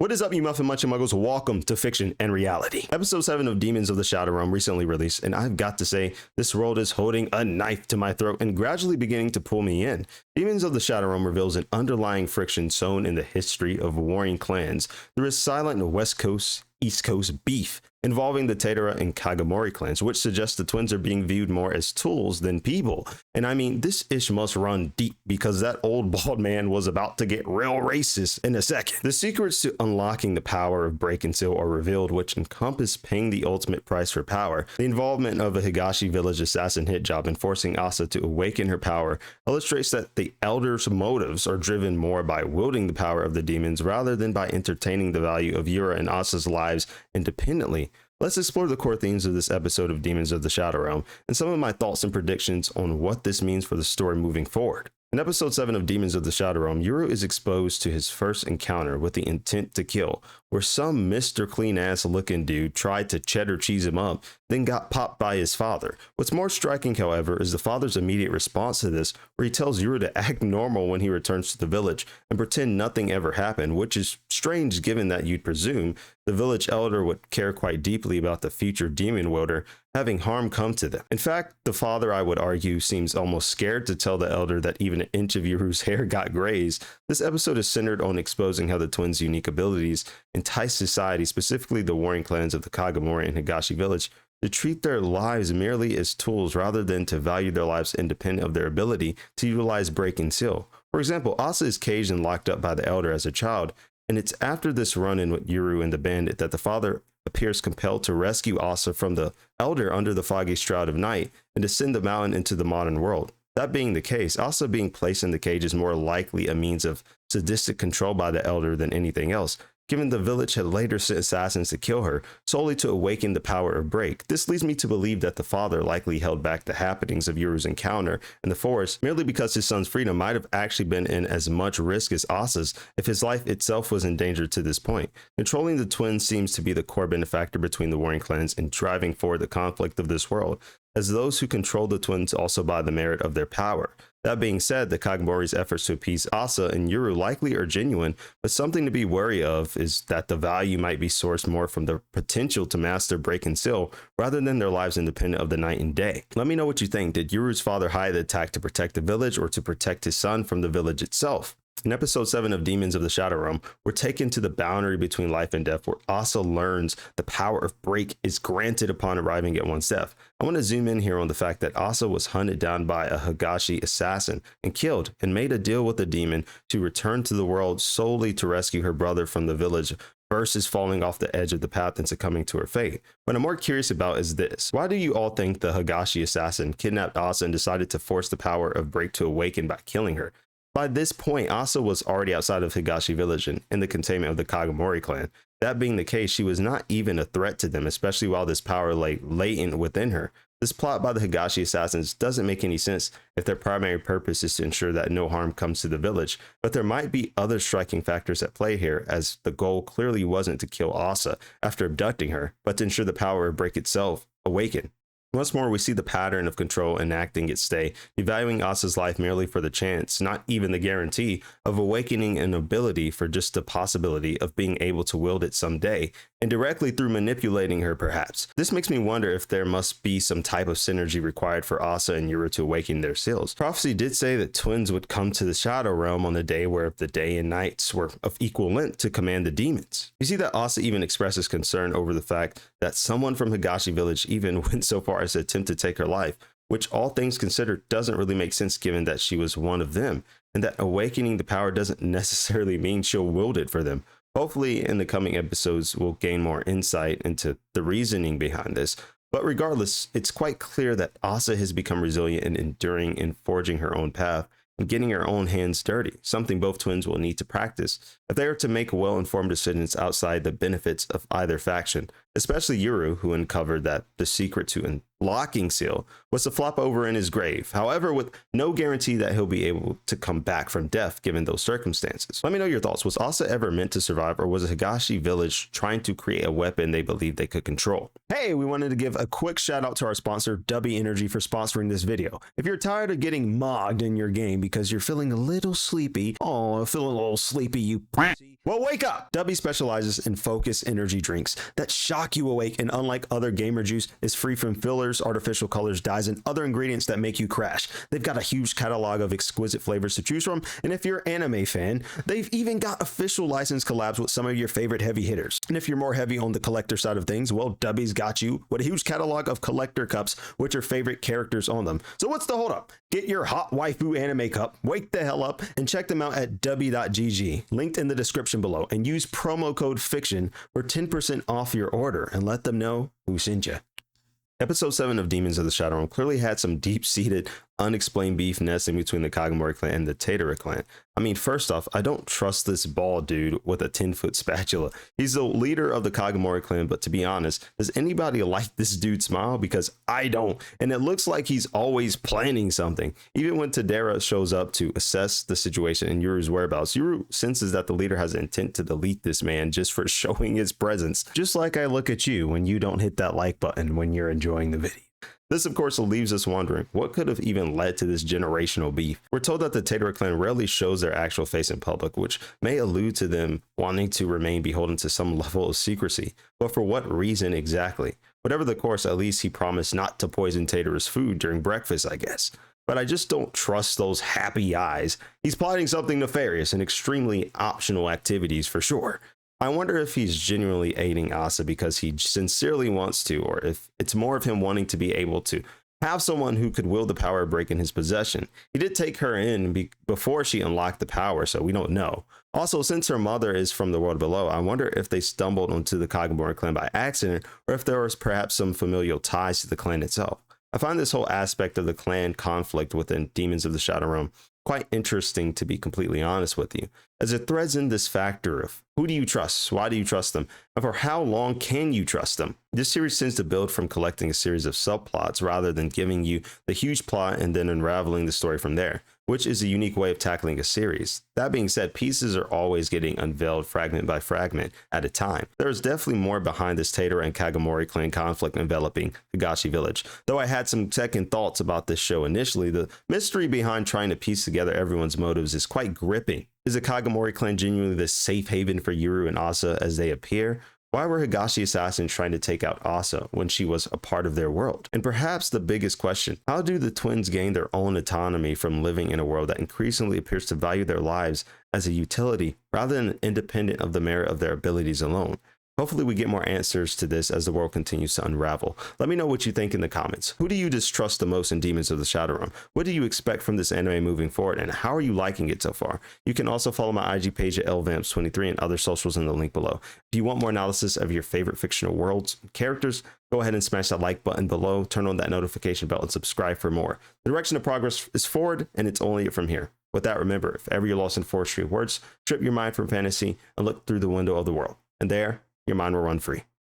What is up, you muffin munching muggles? Welcome to Fiction and Reality. Episode 7 of Demons of the Shadow Realm recently released, and I've got to say, this world is holding a knife to my throat and gradually beginning to pull me in. Demons of the Shadow Realm reveals an underlying friction sown in the history of warring clans. There is silent West Coast, East Coast beef involving the Tadera and Kagemori clans, which suggests the twins are being viewed more as tools than people. And I mean, this ish must run deep because that old bald man was about to get real racist in a second. The secrets to unlocking the power of break and seal are revealed, which encompass paying the ultimate price for power. The involvement of a Higashi village assassin hit job in forcing Asa to awaken her power illustrates that the elders' motives are driven more by wielding the power of the demons rather than by entertaining the value of Yuru and Asa's lives independently. Let's explore the core themes of this episode of Demons of the Shadow Realm and some of my thoughts and predictions on what this means for the story moving forward. In episode 7 of Demons of the Shadow Realm, Yuru is exposed to his first encounter with the intent to kill, where some Mr. Clean ass looking dude tried to cheddar cheese him up, then got popped by his father. What's more striking, however, is the father's immediate response to this, where he tells Yuru to act normal when he returns to the village and pretend nothing ever happened, which is strange given that you'd presume the village elder would care quite deeply about the future demon wielder having harm come to them. In fact, the father, I would argue, seems almost scared to tell the elder that even an inch of Yuru's hair got grazed. This episode is centered on exposing how the twins' unique abilities entice society, specifically the warring clans of the Kagemori and Higashi village, to treat their lives merely as tools rather than to value their lives independent of their ability to utilize break and seal. For example, Asa is caged and locked up by the elder as a child, and it's after this run-in with Yuru and the bandit that the father appears compelled to rescue Asa from the elder under the foggy shroud of night and to send the mountain into the modern world. That being the case, Asa being placed in the cage is more likely a means of sadistic control by the elder than anything else, given the village had later sent assassins to kill her solely to awaken the power of break. This leads me to believe that the father likely held back the happenings of Yuru's encounter in the forest merely because his son's freedom might have actually been in as much risk as Asa's if his life itself was in danger to this point. Controlling the twins seems to be the core benefactor between the warring clans in driving forward the conflict of this world, as those who control the twins also by the merit of their power. That being said, the Kagemori's efforts to appease Asa and Yuru likely are genuine, but something to be wary of is that the value might be sourced more from the potential to master break and seal rather than their lives independent of the night and day. Let me know what you think. Did Yuru's father hide the attack to protect the village or to protect his son from the village itself? In episode 7 of Demons of the Shadow Realm, we're taken to the boundary between life and death, where Asa learns the power of break is granted upon arriving at one's death. I want to zoom in here on the fact that Asa was hunted down by a Higashi assassin and killed, and made a deal with the demon to return to the world solely to rescue her brother from the village versus falling off the edge of the path and succumbing to her fate. What I'm more curious about is this. Why do you all think the Higashi assassin kidnapped Asa and decided to force the power of break to awaken by killing her? By this point, Asa was already outside of Higashi village and in the containment of the Kagemori clan. That being the case, she was not even a threat to them, especially while this power lay latent within her. This plot by the Higashi assassins doesn't make any sense if their primary purpose is to ensure that no harm comes to the village, but there might be other striking factors at play here, as the goal clearly wasn't to kill Asa after abducting her, but to ensure the power of break itself awaken. Once more, we see the pattern of control enacting its stay, devaluing Asa's life merely for the chance, not even the guarantee, of awakening an ability for just the possibility of being able to wield it someday, and directly through manipulating her perhaps. This makes me wonder if there must be some type of synergy required for Asa and Yuru to awaken their seals. Prophecy did say that twins would come to the Shadow Realm on the day where the day and nights were of equal length to command the demons. You see that Asa even expresses concern over the fact that someone from Higashi village even went so far as to attempt to take her life, which all things considered doesn't really make sense given that she was one of them, and that awakening the power doesn't necessarily mean she'll wield it for them. Hopefully in the coming episodes we'll gain more insight into the reasoning behind this, but regardless, it's quite clear that Asa has become resilient and enduring in forging her own path and getting her own hands dirty, something both twins will need to practice if they are to make well-informed decisions outside the benefits of either faction, especially Yuru, who uncovered that the secret to unlocking seal was to flop over in his grave, however with no guarantee that he'll be able to come back from death given those circumstances. Let me know your thoughts. Was Asa ever meant to survive, or was a Higashi village trying to create a weapon they believed they could control? Hey, we wanted to give a quick shout out to our sponsor Dubby Energy for sponsoring this video. If you're tired of getting mogged in your game because you're feeling a little sleepy, feeling a little sleepy, you pussy, Well, wake up! Dubby specializes in focus energy drinks that shock you awake, and unlike other gamer juice, is free from fillers, artificial colors, dyes, and other ingredients that make you crash. They've got a huge catalog of exquisite flavors to choose from, and if you're an anime fan, they've even got official license collabs with some of your favorite heavy hitters. And if you're more heavy on the collector side of things, well, Dubby's got you with a huge catalog of collector cups with your favorite characters on them. So what's the holdup? Get your hot waifu anime cup, wake the hell up, and check them out at dubby.gg, linked in the description below, and use promo code FICTION for 10% off your order, and let them know who sent you. Episode 7 of Demons of the Shadow Realm clearly had some deep-seated, unexplained beef nesting between the Kagemori clan and the Tadera clan. I mean, first off, I don't trust this bald dude with a 10-foot spatula. He's the leader of the Kagemori clan, but to be honest, does anybody like this dude's smile? Because I don't, and it looks like he's always planning something. Even when Tadera shows up to assess the situation in Yuru's whereabouts, Yuru senses that the leader has intent to delete this man just for showing his presence. Just like I look at you when you don't hit that like button when you're enjoying the video. This, of course, leaves us wondering what could have even led to this generational beef. We're told that the Tadera clan rarely shows their actual face in public, which may allude to them wanting to remain beholden to some level of secrecy. But for what reason exactly? Whatever the course, at least he promised not to poison Tadera's food during breakfast, I guess. But I just don't trust those happy eyes. He's plotting something nefarious and extremely optional activities for sure. I wonder if he's genuinely aiding Asa because he sincerely wants to, or if it's more of him wanting to be able to have someone who could wield the power break in his possession. He did take her in before she unlocked the power, so we don't know. Also, since her mother is from the world below, I wonder if they stumbled onto the Kagemori clan by accident, or if there was perhaps some familial ties to the clan itself. I find this whole aspect of the clan conflict within Demons of the Shadow Realm quite interesting, to be completely honest with you, as it threads in this factor of who do you trust, why do you trust them, and for how long can you trust them. This series tends to build from collecting a series of subplots rather than giving you the huge plot and then unraveling the story from there, which is a unique way of tackling a series. That being said, pieces are always getting unveiled fragment by fragment at a time. There is definitely more behind this Tadera and Kagemori clan conflict enveloping Higashi village. Though I had some second thoughts about this show initially, the mystery behind trying to piece together everyone's motives is quite gripping. Is the Kagemori clan genuinely the safe haven for Yuru and Asa as they appear? Why were Higashi assassins trying to take out Asa when she was a part of their world? And perhaps the biggest question, how do the twins gain their own autonomy from living in a world that increasingly appears to value their lives as a utility rather than independent of the merit of their abilities alone? Hopefully we get more answers to this as the world continues to unravel. Let me know what you think in the comments. Who do you distrust the most in Demons of the Shadow Realm? What do you expect from this anime moving forward, and how are you liking it so far? You can also follow my IG page at lvamps23 and other socials in the link below. If you want more analysis of your favorite fictional worlds and characters, go ahead and smash that like button below, turn on that notification bell, and subscribe for more. The direction of progress is forward, and it's only from here. With that, remember, if ever you're lost in forestry words, strip your mind from fantasy and look through the window of the world. And there, your mind will run free.